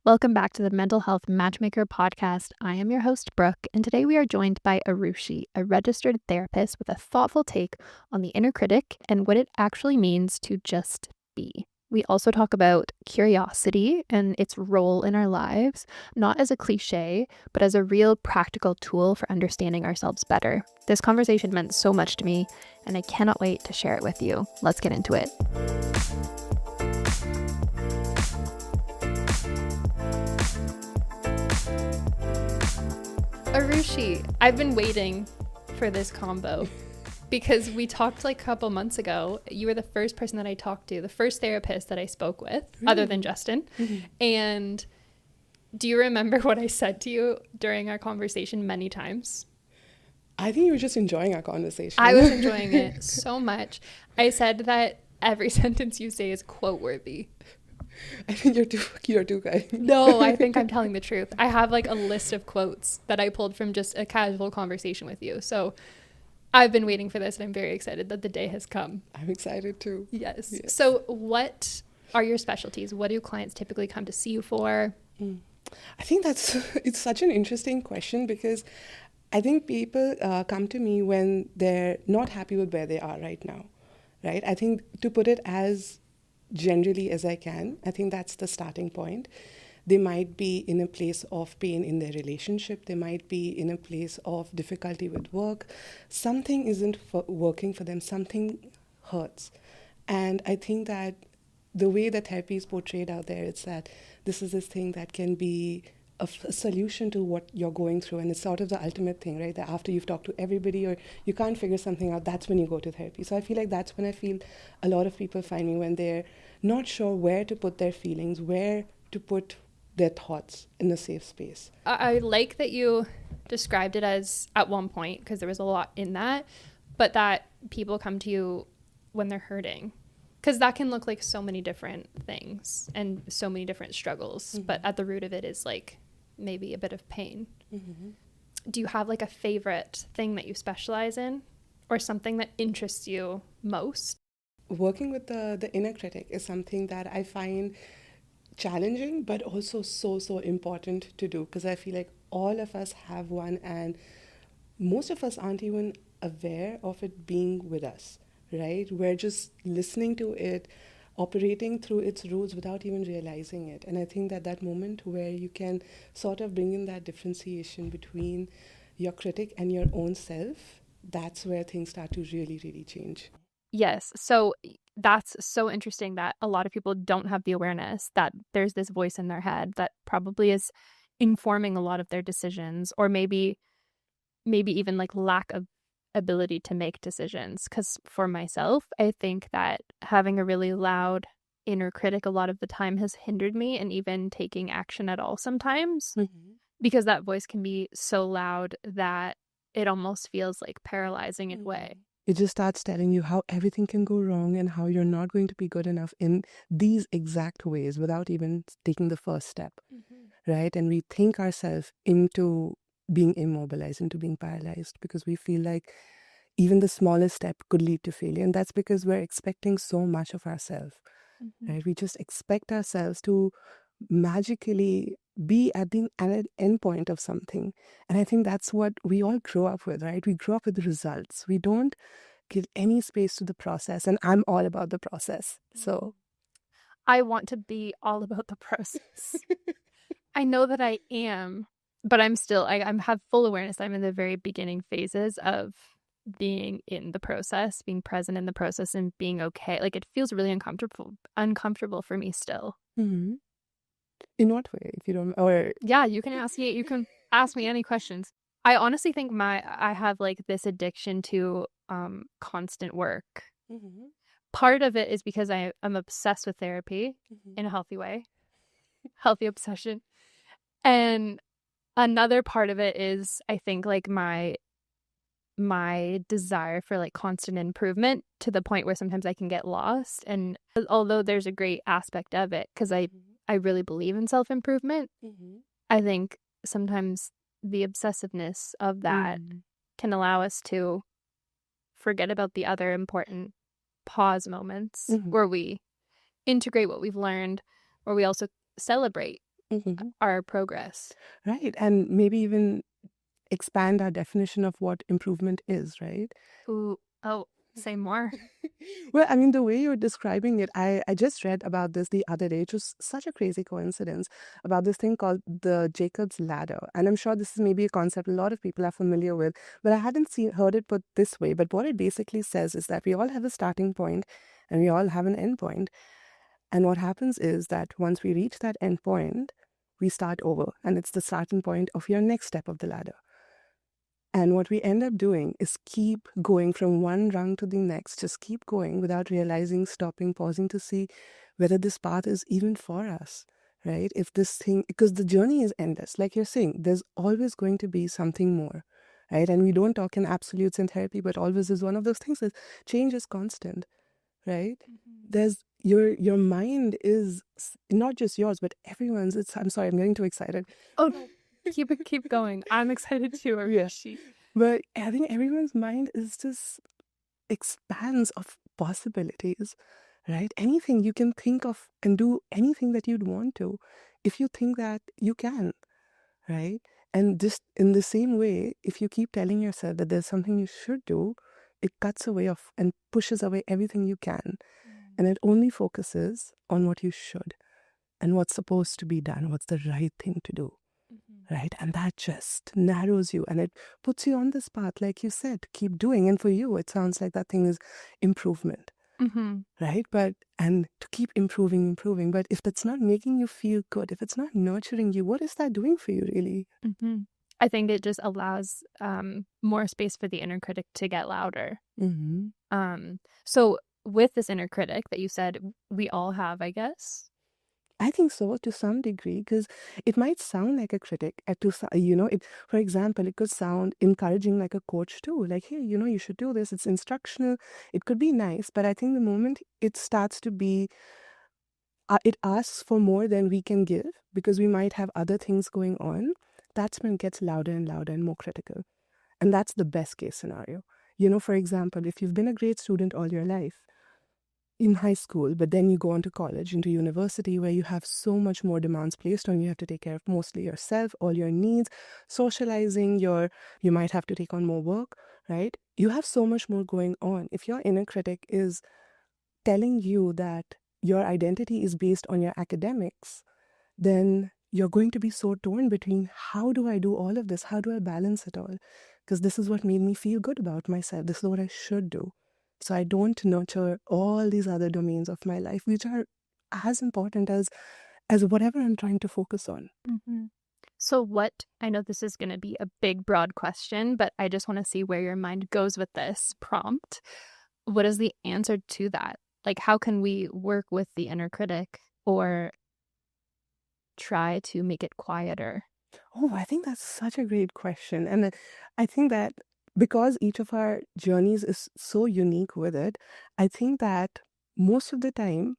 Welcome back to the Mental Health Matchmaker podcast. I am your host, Brooke, and today we are joined by Arushi, a registered therapist with a thoughtful take on the inner critic and what it actually means to just be. We also talk about curiosity and its role in our lives, not as a cliche, but as a real practical tool for understanding ourselves better. This conversation meant so much to me, and I cannot wait to share it with you. Let's get into it. Arushi, I've been waiting for this combo because we talked like a couple months ago. You were the first person that I talked to, the first therapist that I spoke with, other than Justin. And do you remember what I said to you during our conversation many times? I think you were just enjoying our conversation. I was enjoying it so much. I said that every sentence you say is quote worthy. I think you're too kind. No, I think I'm telling the truth. I have like a list of quotes that I pulled from just a casual conversation with you. So I've been waiting for this and I'm very excited that the day has come. I'm excited too. Yes. So what are your specialties? What do clients typically come to see you for? I think it's such an interesting question because I think people come to me when they're not happy with where they are right now, right? I think to put it as generally as I can, I think that's the starting point. They might be in a place of pain in their relationship. They might be in a place of difficulty with work. Something isn't working for them. Something hurts. And I think that the way that therapy is portrayed out there, it's that this is this thing that can be a solution to what you're going through. And it's sort of the ultimate thing, right? That after you've talked to everybody or you can't figure something out, that's when you go to therapy. So I feel like that's when I feel a lot of people find me, when they're not sure where to put their feelings, where to put their thoughts in a safe space. I like that you described it as at one point, because there was a lot in that, but that people come to you when they're hurting. Because that can look like so many different things and so many different struggles. But at the root of it is like maybe a bit of pain. Do you have like a favorite thing that you specialize in or something that interests you most? Working with the inner critic is something that I find challenging, but also so important to do, because I feel like all of us have one and most of us aren't even aware of it being with us, right? We're just listening to it, operating through its rules without even realizing it. And I think that moment where you can sort of bring in that differentiation between your critic and your own self, that's where things start to really change. Yes. So that's so interesting that a lot of people don't have the awareness that there's this voice in their head that probably is informing a lot of their decisions, or maybe even like lack of ability to make decisions. Because for myself, I think that having a really loud inner critic a lot of the time has hindered me in even taking action at all sometimes, because that voice can be so loud that it almost feels like paralyzing in a way. It just starts telling you how everything can go wrong and how you're not going to be good enough in these exact ways without even taking the first step, right? And we think ourselves into being immobilized, into being paralyzed, because we feel like even the smallest step could lead to failure. And that's because we're expecting so much of ourselves, right? We just expect ourselves to magically be at the end point of something. And I think that's what we all grow up with, right? We grow up with the results. We don't give any space to the process. And I'm all about the process. So I want to be all about the process. I know that I am, but I'm still, I have full awareness. I'm in the very beginning phases of being in the process, being present in the process and being okay. Like it feels really uncomfortable for me still. In what way, if you don't, or yeah, you can ask me any questions. I honestly think I have like this addiction to constant work. Part of it is because I'm obsessed with therapy in a healthy way, healthy obsession. And another part of it is, I think, like my desire for like constant improvement, to the point where sometimes I can get lost. And although there's a great aspect of it, because I really believe in self-improvement, I think sometimes the obsessiveness of that can allow us to forget about the other important pause moments where we integrate what we've learned, or we also celebrate Mhm. our progress. Right. And maybe even expand our definition of what improvement is, right? Ooh, oh, say more. Well, I mean, the way you're describing it, I just read about this the other day. It was such a crazy coincidence about this thing called the Jacob's Ladder. And I'm sure this is maybe a concept a lot of people are familiar with, but I hadn't heard it put this way. But what it basically says is that we all have a starting point and we all have an end point. And what happens is that once we reach that end point, we start over, and it's the starting point of your next step of the ladder. And what we end up doing is keep going from one rung to the next, just keep going without realizing, stopping, pausing to see whether this path is even for us, right? If this thing, because the journey is endless, like you're saying, there's always going to be something more, right? And we don't talk in absolutes in therapy, but always is one of those things that change is constant, right? Mhm. There's your mind is not just yours, but everyone's. I'm sorry, I'm getting too excited. Oh no, keep going. I'm excited too, Yeah. Arushi. But I think everyone's mind is just expanse of possibilities, right? Anything you can think of and do anything that you'd want to, if you think that you can, right? And just in the same way, if you keep telling yourself that there's something you should do, it cuts away of and pushes away everything you can. And it only focuses on what you should and what's supposed to be done, what's the right thing to do, Mhm. right? And that just narrows you and it puts you on this path, like you said, keep doing. And for you, it sounds like that thing is improvement, Mhm. right? But, and to keep improving, improving. But if that's not making you feel good, if it's not nurturing you, what is that doing for you, really? Mhm. I think it just allows more space for the inner critic to get louder. Mm-hmm. So with this inner critic that you said we all have, I guess. I think so to some degree because it might sound like a critic it, for example, it could sound encouraging like a coach too, like, hey, you should do this, it's instructional, it could be nice, but I think the moment it starts to be it asks for more than we can give because we might have other things going on, that's when it gets louder and louder and more critical. And that's the best case scenario. For example, if you've been a great student all your life in high school, but then you go on to college, into university, where you have so much more demands placed on you. You have to take care of mostly yourself, all your needs, socializing, you might have to take on more work, right? You have so much more going on. If your inner critic is telling you that your identity is based on your academics, then you're going to be so torn between how do I do all of this? How do I balance it all? Because this is what made me feel good about myself. This is what I should do. So I don't nurture all these other domains of my life, which are as important as whatever I'm trying to focus on. Mhm. So what, I know this is going to be a big, broad question, but I just want to see where your mind goes with this prompt. What is the answer to that? Like, how can we work with the inner critic or try to make it quieter? Oh, I think that's such a great question. And I think that because each of our journeys is so unique with it, I think that most of the time,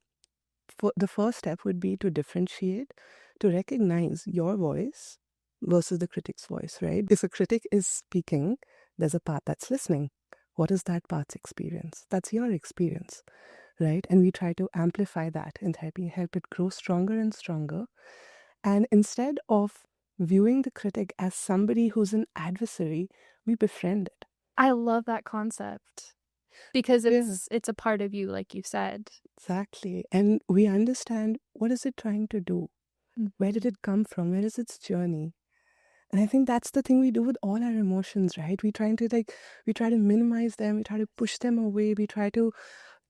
the first step would be to differentiate, to recognize your voice versus the critic's voice, right? If a critic is speaking, there's a part that's listening. What is that part's experience? That's your experience, right? And we try to amplify that in therapy, help it grow stronger and stronger. And instead of viewing the critic as somebody who's an adversary, we befriend it. I love that concept because Yeah, it's a part of you, like you said. exactly. And we understand, what is it trying to do? Where did Mhm. it come from? Where is its journey? And I think that's the thing we do with all our emotions, right? We try to minimize them, we try to push them away, we try to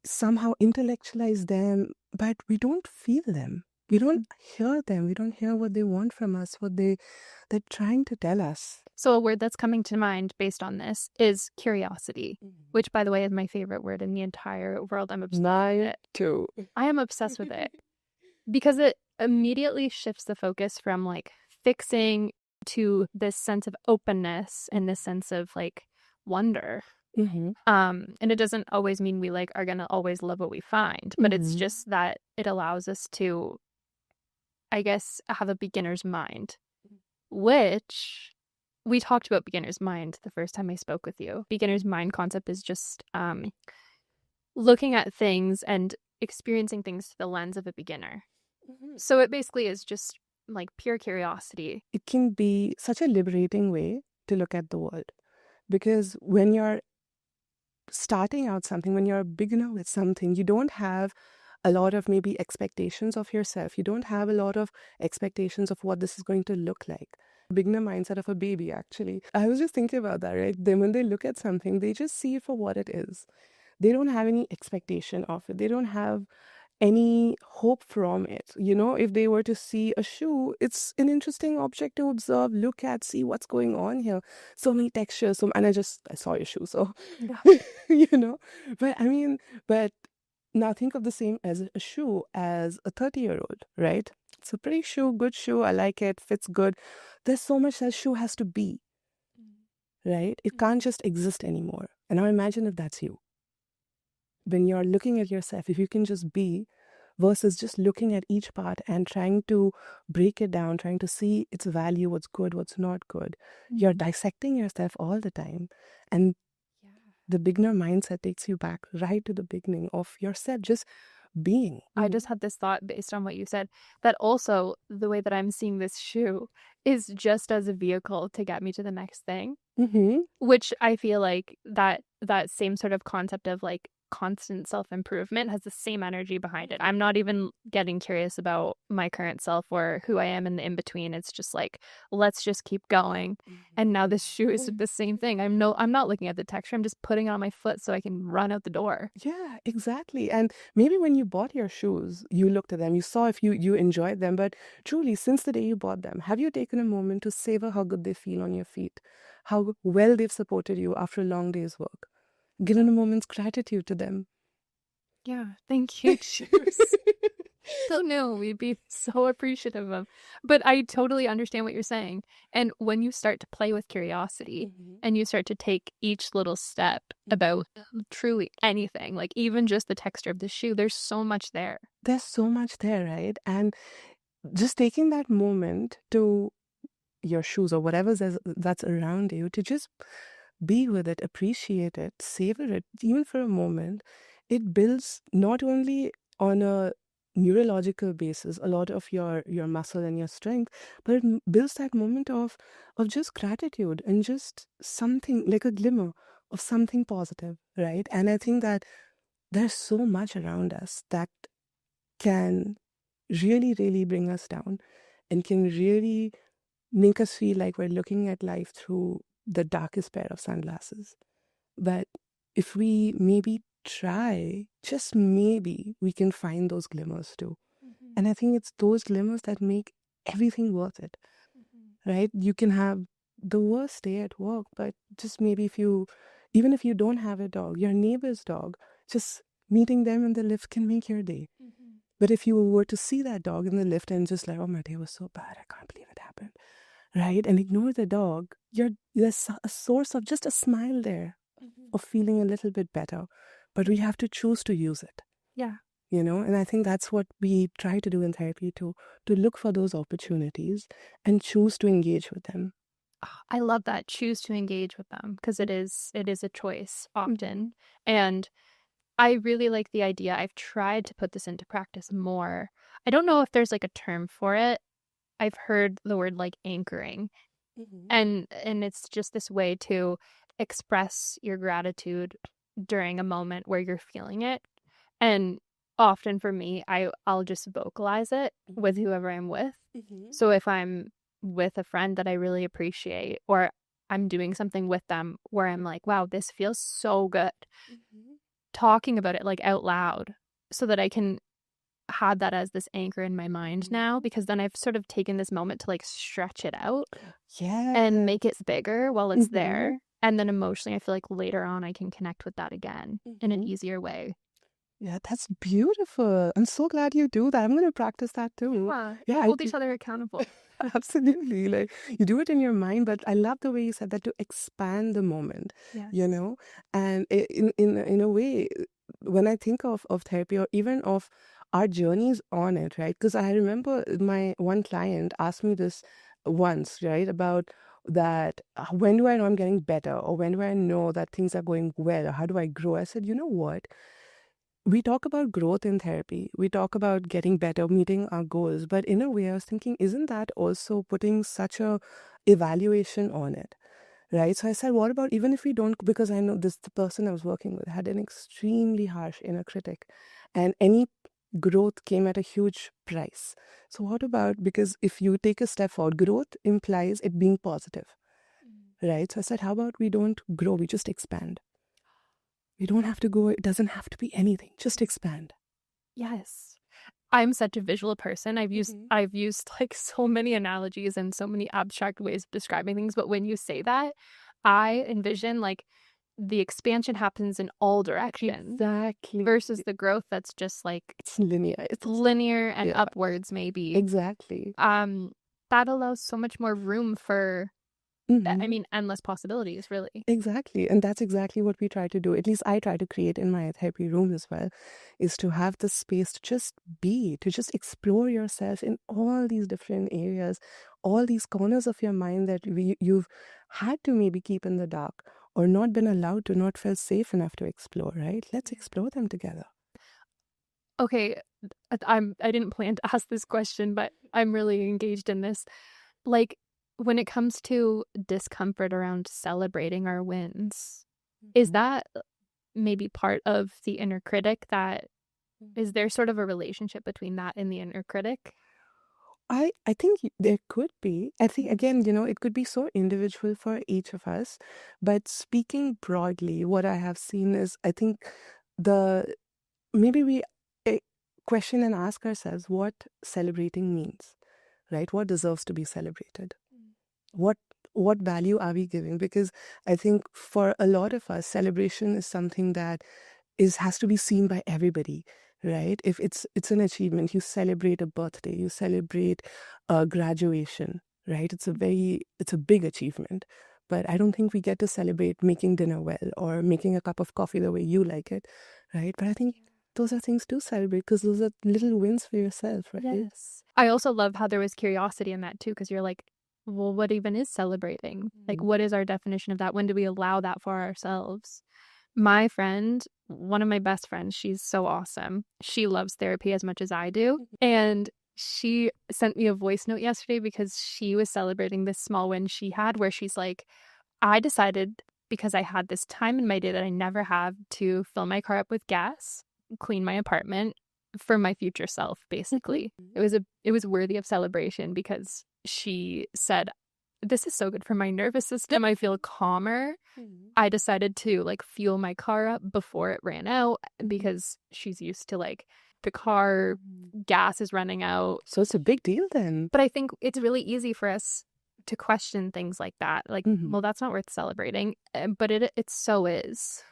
somehow intellectualize them, but we don't feel them. We don't Mhm. hear them. We don't hear what they want from us, they're trying to tell us. So a word that's coming to mind based on this is curiosity, Mhm. which, by the way, is my favorite word in the entire world. I'm obsessed with Mine it. too. I am obsessed with it because it immediately shifts the focus from like fixing to this sense of openness and this sense of like wonder. Hmm. And it doesn't always mean we like are gonna always love what we find, but it's Hmm. just that it allows us to, I guess, have a beginner's mind, which we talked about beginner's mind the first time I spoke with you. Beginner's mind concept is just looking at things and experiencing things through the lens of a beginner. Hmm. So it basically is just like pure curiosity. It can be such a liberating way to look at the world, because when you're starting out something, when you're a beginner with something, you don't have a lot of maybe expectations of yourself. You don't have a lot of expectations of what this is going to look like. Beginner mindset of a baby, actually. I was just thinking about that, right? Then when they look at something, they just see it for what it is. They don't have any expectation of it. They don't have any hope from it. You know, if they were to see a shoe, it's an interesting object to observe, look at, see what's going on here. So many textures. And I saw your shoe, so, Yeah. you know, but I mean, but now think of the same as a shoe as a 30-year-old, right? It's a pretty shoe, good shoe. I like it, fits good. There's so much that shoe has to be, right? It can't just exist anymore. And now imagine if that's you. When you're looking at yourself, if you can just be, versus just looking at each part and trying to break it down, trying to see its value, what's good, what's not good. You're dissecting yourself all the time. And the beginner mindset takes you back right to the beginning of yourself, just being. I just had this thought based on what you said, that also the way that I'm seeing this shoe is just as a vehicle to get me to the next thing, which I feel like that same sort of concept of like constant self-improvement has the same energy behind it. I'm not even getting curious about my current self or who I am in the in-between. It's just like, let's just keep going. And now this shoe is the same thing. I'm not looking at the texture. I'm just putting it on my foot so I can run out the door. Yeah, exactly. And maybe when you bought your shoes, you looked at them, you saw if you enjoyed them, but truly, since the day you bought them, have you taken a moment to savor how good they feel on your feet, how well they've supported you after a long day's work? Given a moment's gratitude to them. Yeah, thank you, shoes. So no, we'd be so appreciative of. But I totally understand what you're saying. And when you start to play with curiosity and you start to take each little step about truly anything, like even just the texture of the shoe, there's so much there. There's so much there, right? And just taking that moment to your shoes or whatever that's around you, to just be with it, appreciate it, savor it, even for a moment, it builds not only on a neurological basis a lot of your muscle and your strength, but it builds that moment of just gratitude and just something like a glimmer of something positive, right? And I think that there's so much around us that can really, really bring us down and can really make us feel like we're looking at life through the darkest pair of sunglasses. But if we maybe try, just maybe, we can find those glimmers too. And I think it's those glimmers that make everything worth it, right? You can have the worst day at work, but just maybe even if you don't have a dog, your neighbor's dog, just meeting them in the lift can make your day. But if you were to see that dog in the lift and just like, oh, my day was so bad, I can't believe it happened, right? And ignore the dog, there's a source of just a smile there of feeling a little bit better. But we have to choose to use it. Yeah. You know, and I think that's what we try to do in therapy too, to look for those opportunities and choose to engage with them. I love that. Choose to engage with them, because it is a choice often. And I really like the idea. I've tried to put this into practice more. I don't know if there's like a term for it. I've heard the word like anchoring. And it's just this way to express your gratitude during a moment where you're feeling it. And often for me, I'll just vocalize it with whoever I'm with. So if I'm with a friend that I really appreciate, or I'm doing something with them where I'm like, wow, this feels so good, talking about it like out loud so that I can have that as this anchor in my mind now, because then I've sort of taken this moment to like stretch it out and make it bigger while it's there. And then emotionally, I feel like later on I can connect with that again in an easier way. Yeah, that's beautiful. I'm so glad you do that. I'm going to practice that too. Yeah, hold each other accountable. Absolutely. Like, you do it in your mind, but I love the way you said that, to expand the moment, you know? And in a way, when I think of therapy or even of our journeys on it, right? Because I remember my one client asked me this once, right? About that, when do I know I'm getting better? Or when do I know that things are going well? Or how do I grow? I said, you know what? we talk about growth in therapy. We talk about getting better, meeting our goals. But in a way, I was thinking, isn't that also putting such a evaluation on it? Right. So I said, what about even if we don't, because I know this, the person I was working with had an extremely harsh inner critic, and any growth came at a huge price. So what about, because if you take a step forward, growth implies it being positive, right? So I said, how about we don't grow, we just expand. We don't have to go, it doesn't have to be anything, just expand. Yes. I'm such a visual person. I've used Mm-hmm. like so many analogies and so many abstract ways of describing things, but when you say that, I envision like the expansion happens in all directions. Exactly. Versus the growth that's just like It's linear. it's linear and yeah, upwards maybe. exactly. That allows so much more room for I mean endless possibilities, really. Exactly. And that's exactly what we try to do. At least I try to create in my therapy room as well, is to have the space to just be, to just explore yourself in all these different areas, all these corners of your mind that you've had to maybe keep in the dark or not been allowed to, not felt safe enough to explore, right? Let's explore them together. Okay, I didn't plan to ask this question, but I'm really engaged in this. Like when it comes to discomfort around celebrating our wins, is that maybe part of the inner critic? That is there sort of a relationship between that and the inner critic? I think there could be. I think, again, it could be so individual for each of us. But speaking broadly, what I have seen is, I think the maybe we eh, question and ask ourselves what celebrating means, right? What deserves to be celebrated? What what value are we giving? Because I think for a lot of us, celebration is something that has to be seen by everybody, right? If it's an achievement, you celebrate a birthday, you celebrate a graduation, right? It's a big achievement. But I don't think we get to celebrate making dinner well or making a cup of coffee the way you like it, right? But I think those are things to celebrate because those are little wins for yourself, right? Yes. I also love how there was curiosity in that too, because you're like, well, what even is celebrating? Like, what is our definition of that? When do we allow that for ourselves? My friend, one of my best friends, she's so awesome. She loves therapy as much as I do. And she sent me a voice note yesterday because she was celebrating this small win she had where she's like, I decided because I had this time in my day that I never have to fill my car up with gas, clean my apartment for my future self, basically. It was worthy of celebration because she said, this is so good for my nervous system. I feel calmer. I decided to like fuel my car up before it ran out because she's used to like the car gas is running out. So it's a big deal then. But I think it's really easy for us to question things like that. Like, well, that's not worth celebrating. But it so is.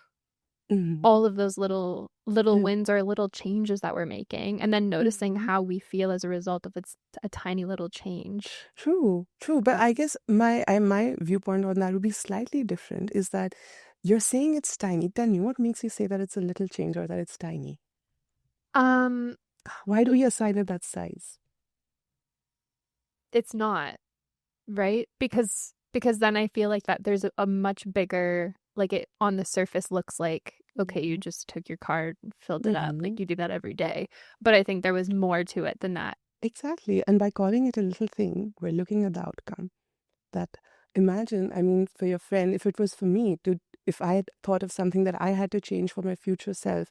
All of those little wins or little changes that we're making, and then noticing how we feel as a result of it's a tiny little change. True. But I guess my viewpoint on that would be slightly different. Is that you're saying it's tiny? Tell me, what makes you say that it's a little change or that it's tiny? Um, Why do we assign it that size? it's not, right? Because then I feel like that there's a much bigger, like it on the surface looks like, okay, you just took your car, filled it up, like you do that every day. But I think there was more to it than that. Exactly. And by calling it a little thing, we're looking at the outcome. That imagine, I mean, for your friend, if it was for me if I had thought of something that I had to change for my future self,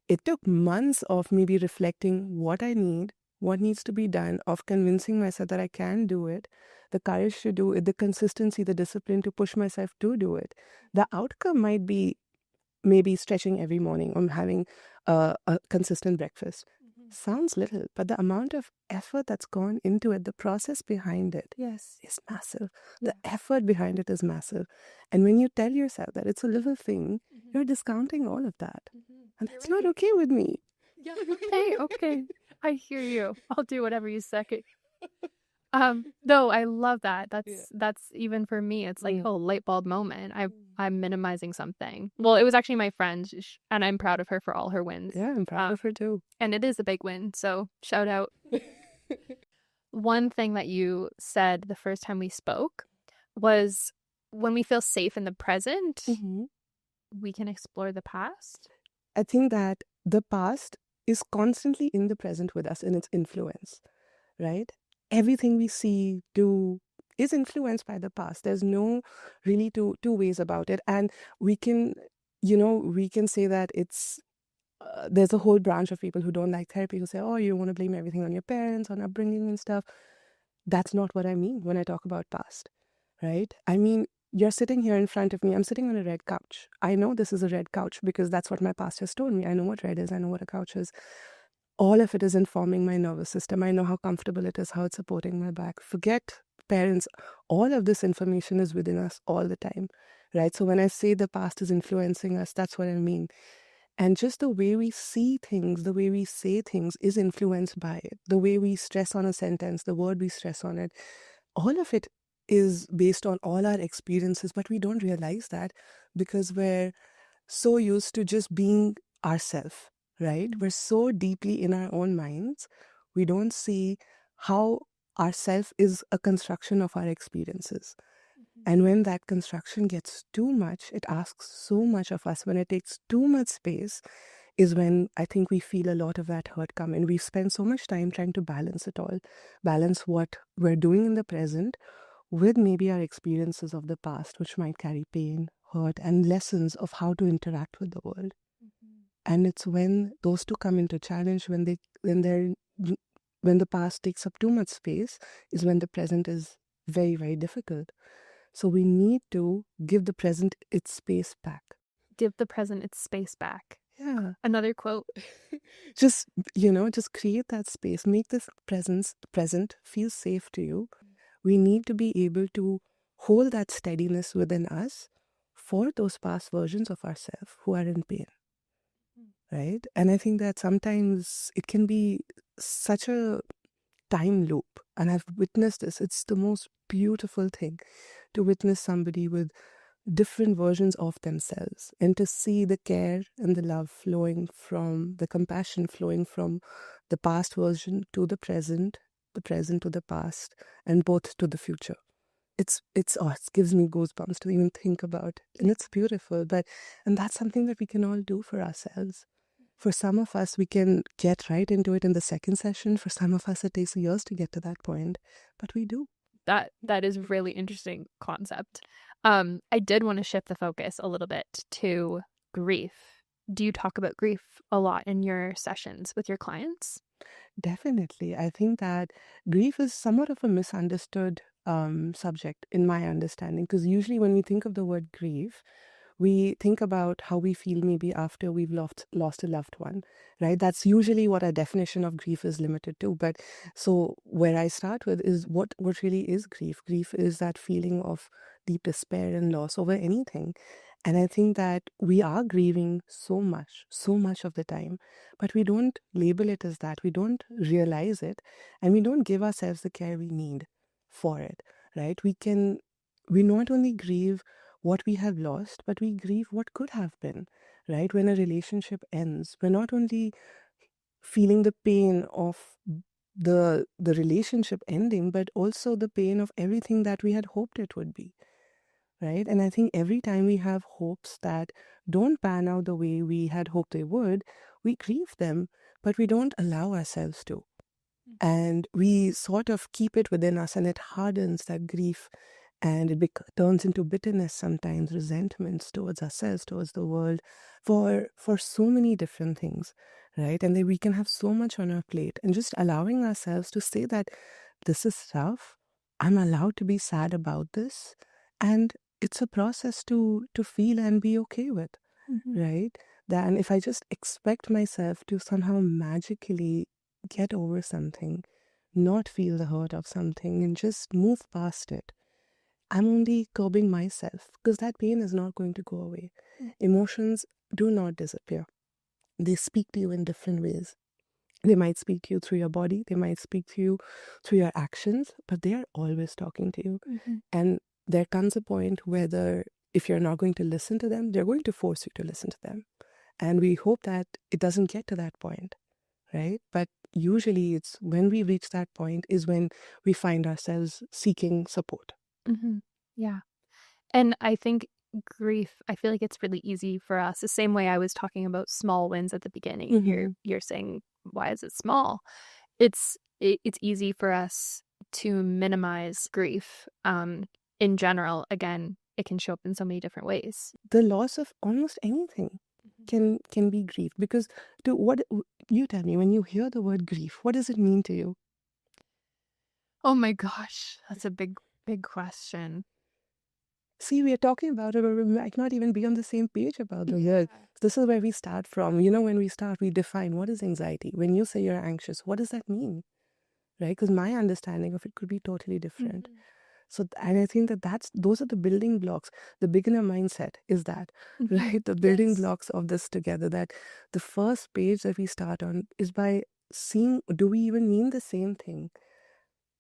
it took months of maybe reflecting what I need, what needs to be done, of convincing myself that I can do it, the courage to do it, the consistency, the discipline to push myself to do it. The outcome might be maybe stretching every morning or having a consistent breakfast. Sounds little, but the amount of effort that's gone into it, the process behind it, yes, is massive. The effort behind it is massive. And when you tell yourself that it's a little thing, you're discounting all of that. And that's not okay with me. Yeah. Okay. I hear you. I'll do whatever you say. No, I love that. That's even for me, it's like, oh, light bulb moment. I'm minimizing something. Well, it was actually my friend, and I'm proud of her for all her wins. Yeah, I'm proud of her too. And it is a big win, so shout out. One thing that you said the first time we spoke was when we feel safe in the present, we can explore the past. I think that the past is constantly in the present with us in its influence, right? Everything we see, do, is influenced by the past. There's no really two ways about it. And we can, we can say that it's, there's a whole branch of people who don't like therapy who say, oh, you want to blame everything on your parents, on upbringing and stuff. That's not what I mean when I talk about past, right? I mean, you're sitting here in front of me. I'm sitting on a red couch. I know this is a red couch because that's what my past has told me. I know what red is. I know what a couch is. All of it is informing my nervous system. I know how comfortable it is, how it's supporting my back. Forget parents. All of this information is within us all the time, right? So when I say the past is influencing us, that's what I mean. And just the way we see things, the way we say things is influenced by it. The way we stress on a sentence, the word we stress on it, all of it is based on all our experiences, but we don't realize that because we're so used to just being ourselves, right? We're so deeply in our own minds, we don't see how ourself is a construction of our experiences. And when that construction gets too much, it asks so much of us. When it takes too much space, is when I think we feel a lot of that hurt come in. We spend so much time trying to balance it all, balance what we're doing in the present with maybe our experiences of the past, which might carry pain, hurt, and lessons of how to interact with the world. And it's when those two come into challenge, when the past takes up too much space, is when the present is very, very difficult. So we need to give the present its space back. Give the present its space back. Yeah. Another quote. Just, just create that space. Make this present feel safe to you. We need to be able to hold that steadiness within us for those past versions of ourselves who are in pain. Right? And I think that sometimes it can be such a time loop. And I've witnessed this. It's the most beautiful thing to witness somebody with different versions of themselves and to see the care and the love flowing from the compassion flowing from the past version to the present to the past, and both to the future. It gives me goosebumps to even think about. And it's beautiful, and that's something that we can all do for ourselves. For some of us, we can get right into it in the second session. For some of us, it takes years to get to that point, but we do. That is a really interesting concept. I did want to shift the focus a little bit to grief. Do you talk about grief a lot in your sessions with your clients? Definitely. I think that grief is somewhat of a misunderstood subject in my understanding, because usually when we think of the word grief, we think about how we feel maybe after we've lost a loved one, right? That's usually what our definition of grief is limited to. But so where I start with is what really is grief. Grief is that feeling of deep despair and loss over anything. And I think that we are grieving so much of the time, but we don't label it as that. We don't realize it, and we don't give ourselves the care we need for it, right? We not only grieve what we have lost, but we grieve what could have been, right? When a relationship ends, we're not only feeling the pain of the relationship ending, but also the pain of everything that we had hoped it would be, right? And I think every time we have hopes that don't pan out the way we had hoped they would, we grieve them, but we don't allow ourselves to. And we sort of keep it within us, and it hardens that grief, and it turns into bitterness sometimes, resentments towards ourselves, towards the world, for so many different things, right? And then we can have so much on our plate, and just allowing ourselves to say that this is tough, I'm allowed to be sad about this, and it's a process to feel and be okay with, right? Then if I just expect myself to somehow magically get over something, not feel the hurt of something, and just move past it, I'm only curbing myself, because that pain is not going to go away. Emotions do not disappear. They speak to you in different ways. They might speak to you through your body, they might speak to you through your actions, but they are always talking to you. And there comes a point where if you're not going to listen to them, they're going to force you to listen to them. And we hope that it doesn't get to that point, right? But usually it's when we reach that point is when we find ourselves seeking support. Yeah. And I think grief, I feel like it's really easy for us. The same way I was talking about small wins at the beginning. Mm-hmm. You're saying, why is it small? It's easy for us to minimize grief. In general, again, it can show up in so many different ways. The loss of almost anything can be grief, because to what you tell me, when you hear the word grief, what does it mean to you? Oh my gosh, that's a big question. See, we are talking about it, but we might not even be on the same page about the word. This is where we start from. When we start, we define what is anxiety. When you say you're anxious, what does that mean? Right? Because my understanding of it could be totally different. Mhm. So, and I think those are the building blocks. The beginner mindset is that, Mhm. right? The building Yes. blocks of this together. That the first page that we start on is by seeing, do we even mean the same thing?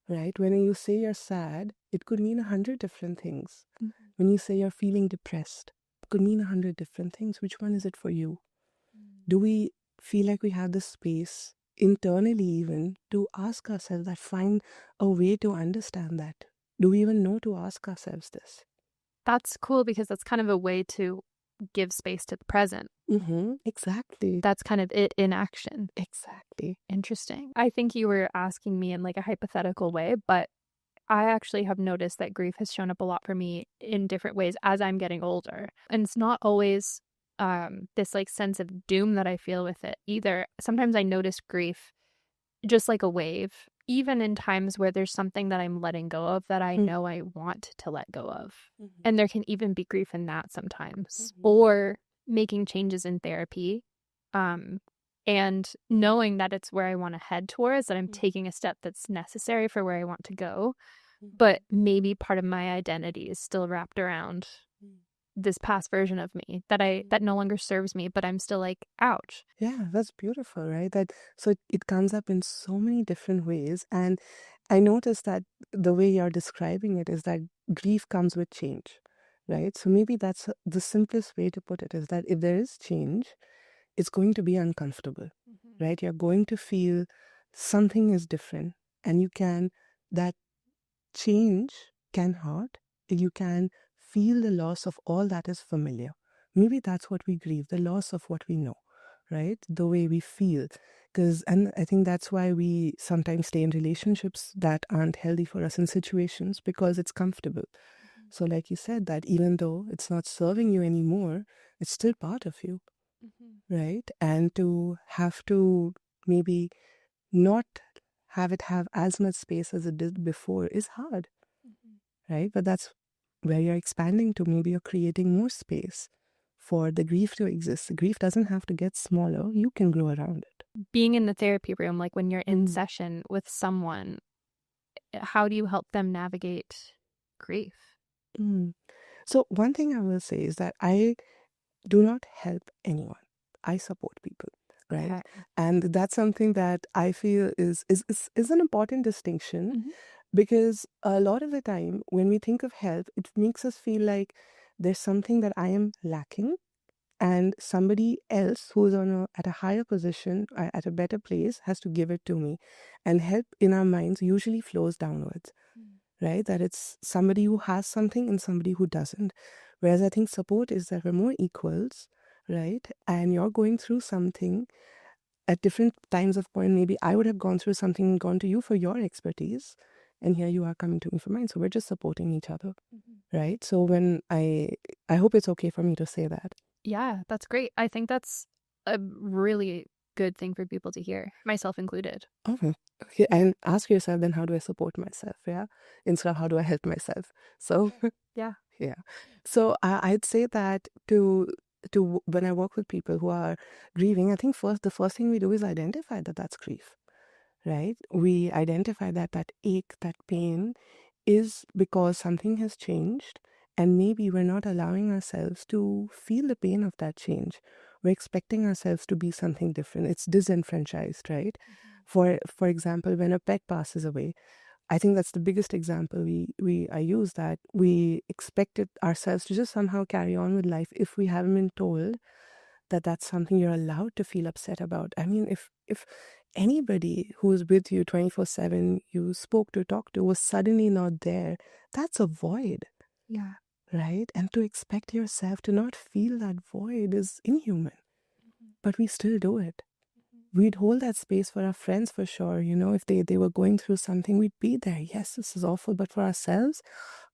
Right? When you say you're sad, it could mean 100 different things. Mhm. When you say you're feeling depressed, it could mean 100 different things. Which one is it for you? Do we feel like we have the space internally even to ask ourselves that, find a way to understand that? Do we even know to ask ourselves this? That's cool because that's kind of a way to give space to the present. Mm-hmm. Exactly. That's kind of it in action. Exactly. Interesting. I think you were asking me in like a hypothetical way, but I actually have noticed that grief has shown up a lot for me in different ways as I'm getting older. And it's not always this like sense of doom that I feel with it either. Sometimes I notice grief just like a wave, even in times where there's something that I'm letting go of that I know I want to let go of. Mm-hmm. And there can even be grief in that sometimes, Mm-hmm. or making changes in therapy. Um, and knowing that it's where I want to head towards, that I'm taking a step that's necessary for where I want to go. But maybe part of my identity is still wrapped around this past version of me that no longer serves me, but I'm still like, ouch. Yeah, that's beautiful, right? That so it comes up in so many different ways. And I noticed that the way you're describing it is that grief comes with change, right? So maybe that's the simplest way to put it, is that if there is change, it's going to be uncomfortable, right? You're going to feel something is different, and that change can hurt. You can feel the loss of all that is familiar. Maybe that's what we grieve, the loss of what we know, right? The way we feel. And I think that's why we sometimes stay in relationships that aren't healthy for us, in situations, because it's comfortable. So, like you said, that even though it's not serving you anymore, it's still part of you, right? And to have to maybe not have it have as much space as it did before is hard, right? But that's where you're expanding to. Maybe you're creating more space for the grief to exist. The grief doesn't have to get smaller. You can grow around it. Being in the therapy room, like when you're in Mm. session with someone, how do you help them navigate grief? Mm. So one thing I will say is that I do not help anyone. I support people, right? Okay. And that's something that I feel is an important distinction, Mhm. because a lot of the time when we think of help, it makes us feel like there's something that I am lacking, and somebody else who's at a higher position, at a better place, has to give it to me. And help in our minds usually flows downwards, right? That it's somebody who has something and somebody who doesn't. Whereas I think support is that we're more equals, right? And you're going through something at different times of point. Maybe I would have gone through something and gone to you for your expertise, and here you are coming to me for mine. So we're just supporting each other, right? So when I hope it's okay for me to say that. Yeah, that's great. I think that's a really good thing for people to hear, myself included. Okay. Okay. And ask yourself then, how do I support myself? Yeah. Instead of how do I help myself? So Yeah. yeah. So I'd say that when I work with people who are grieving, I think the first thing we do is identify that that's grief, right? We identify that ache, that pain is because something has changed, and maybe we're not allowing ourselves to feel the pain of that change. We're expecting ourselves to be something different. It's disenfranchised, right? For example, when a pet passes away, I think that's the biggest example I use, that we expected ourselves to just somehow carry on with life if we haven't been told that that's something you're allowed to feel upset about. I mean, if anybody who's with you 24/7, you spoke to, talked to, was suddenly not there, that's a void, Yeah. right? And to expect yourself to not feel that void is inhuman, but we still do it. We'd hold that space for our friends for sure. If they were going through something, we'd be there. Yes, this is awful, but for ourselves,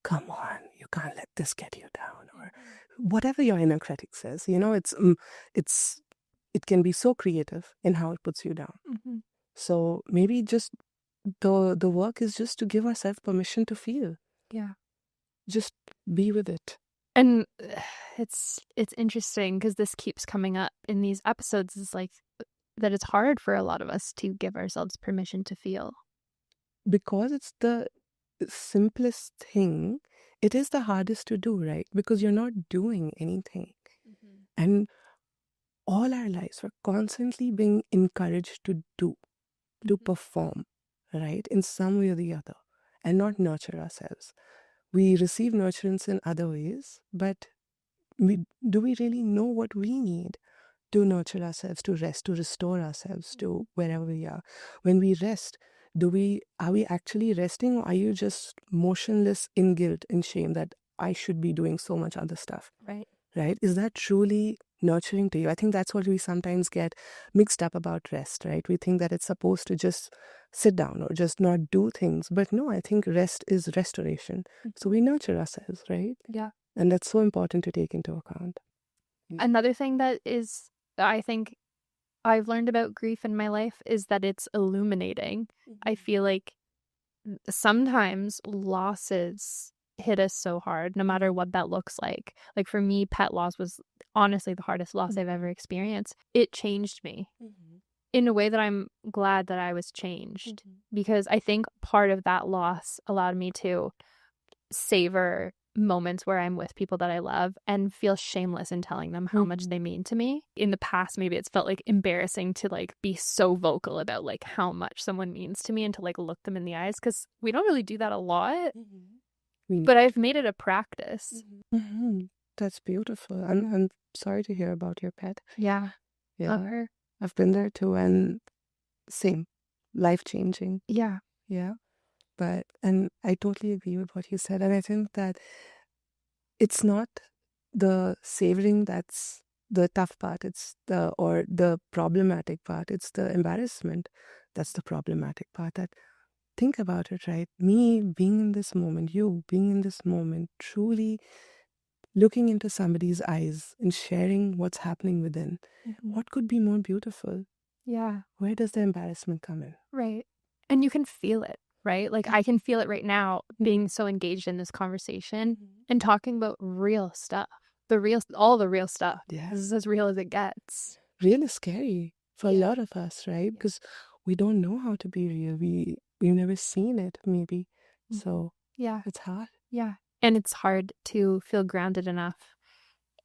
come on, you can't let this get you down, or whatever your inner critic says. It's it can be so creative in how it puts you down. Mm-hmm. So maybe just the work is just to give ourselves permission to feel. Yeah. Just be with it. And it's interesting because this keeps coming up in these episodes, is like that it's hard for a lot of us to give ourselves permission to feel. Because it's the simplest thing, it is the hardest to do, right? Because you're not doing anything. And all our lives, we're constantly being encouraged to do, to perform, right? In some way or the other, and not nurture ourselves. We receive nurturance in other ways, but do we really know what we need to nurture ourselves, to rest, to restore ourselves to wherever we are? When we rest, are we actually resting, or are you just motionless in guilt and shame that I should be doing so much other stuff? Right? Is that truly nurturing to you? I think that's what we sometimes get mixed up about rest, right? We think that it's supposed to just sit down or just not do things. But no, I think rest is restoration. So we nurture ourselves, right? Yeah. And that's so important to take into account. Another thing that I think I've learned about grief in my life is that it's illuminating. I feel like sometimes losses hit us so hard, no matter what that looks like. Like for me, pet loss was honestly the hardest loss I've ever experienced. It changed me in a way that I'm glad that I was changed, because I think part of that loss allowed me to savor moments where I'm with people that I love and feel shameless in telling them how much they mean to me. In the past, maybe it's felt like embarrassing to like be so vocal about like how much someone means to me and to like look them in the eyes, because we don't really do that a lot. But I've made it a practice. That's beautiful. I'm sorry to hear about your pet. Yeah. Love her. I've been there too, and same, life-changing. Yeah. Yeah. And I totally agree with what you said. And I think that it's not the savoring that's the tough part. Or the problematic part. It's the embarrassment that's the problematic part. That think about it, right? Me being in this moment, you being in this moment, truly looking into somebody's eyes and sharing what's happening within. What could be more beautiful? Yeah. Where does the embarrassment come in? Right. And you can feel it, right? Like I can feel it right now, being so engaged in this conversation and talking about real stuff. All the real stuff. Yeah. This is as real as it gets. Real is scary for a lot of us, right? Because we don't know how to be real. We've never seen it, maybe. So yeah, it's hard. Yeah. And it's hard to feel grounded enough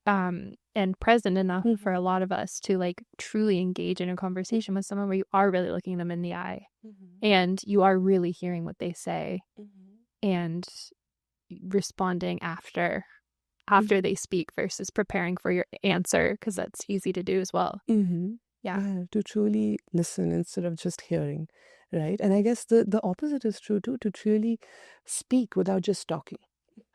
and present enough for a lot of us to like truly engage in a conversation with someone where you are really looking them in the eye and you are really hearing what they say and responding after they speak versus preparing for your answer, because that's easy to do as well. Yeah, to truly listen instead of just hearing, right? And I guess the opposite is true too, to truly speak without just talking.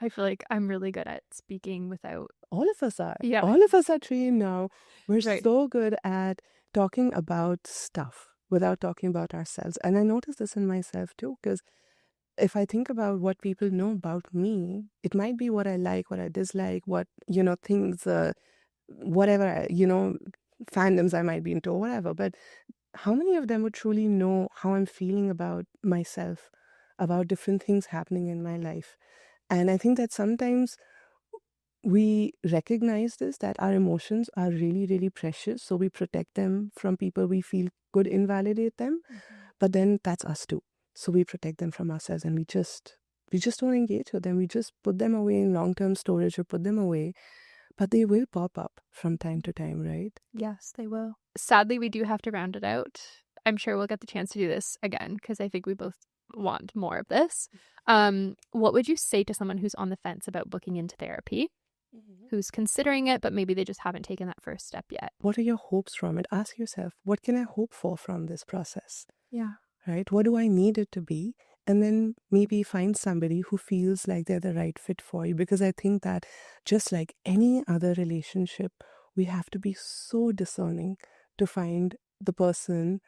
I feel like I'm really good at speaking without... All of us are. Yeah. All of us are trained now. We're so good at talking about stuff without talking about ourselves. And I notice this in myself too, because if I think about what people know about me, it might be what I like, what I dislike, what, things, whatever, fandoms I might be into or whatever. But how many of them would truly know how I'm feeling about myself, about different things happening in my life? And I think that sometimes we recognize this, that our emotions are really, really precious. So we protect them from people we feel could invalidate them. But then that's us too. So we protect them from ourselves, and we just don't engage with them. We just put them away in long-term storage or put them away. But they will pop up from time to time, right? Yes, they will. Sadly, we do have to round it out. I'm sure we'll get the chance to do this again, because I think we both want more of this. What would you say to someone who's on the fence about booking into therapy, who's considering it, but maybe they just haven't taken that first step yet? What are your hopes from it? Ask yourself, what can I hope for from this process? Yeah. Right? What do I need it to be? and then maybe find somebody who feels like they're the right fit for you. Because I think that just like any other relationship, we have to be so discerning to find the person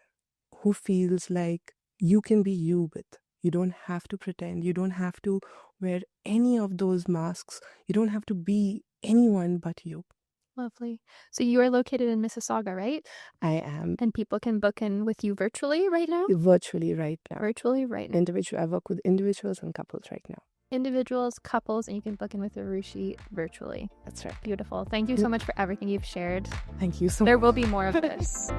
who feels like you can be you with. You don't have to pretend. You don't have to wear any of those masks. You don't have to be anyone but you. Lovely. So you are located in Mississauga, right? I am And people can book in with you virtually right now? virtually right now. Virtually right now. I work with individuals and couples right now. Individuals, couples, and you can book in with Arushi virtually. That's right. Beautiful. Thank you so much for everything you've shared. Thank you so much. There will be more of this.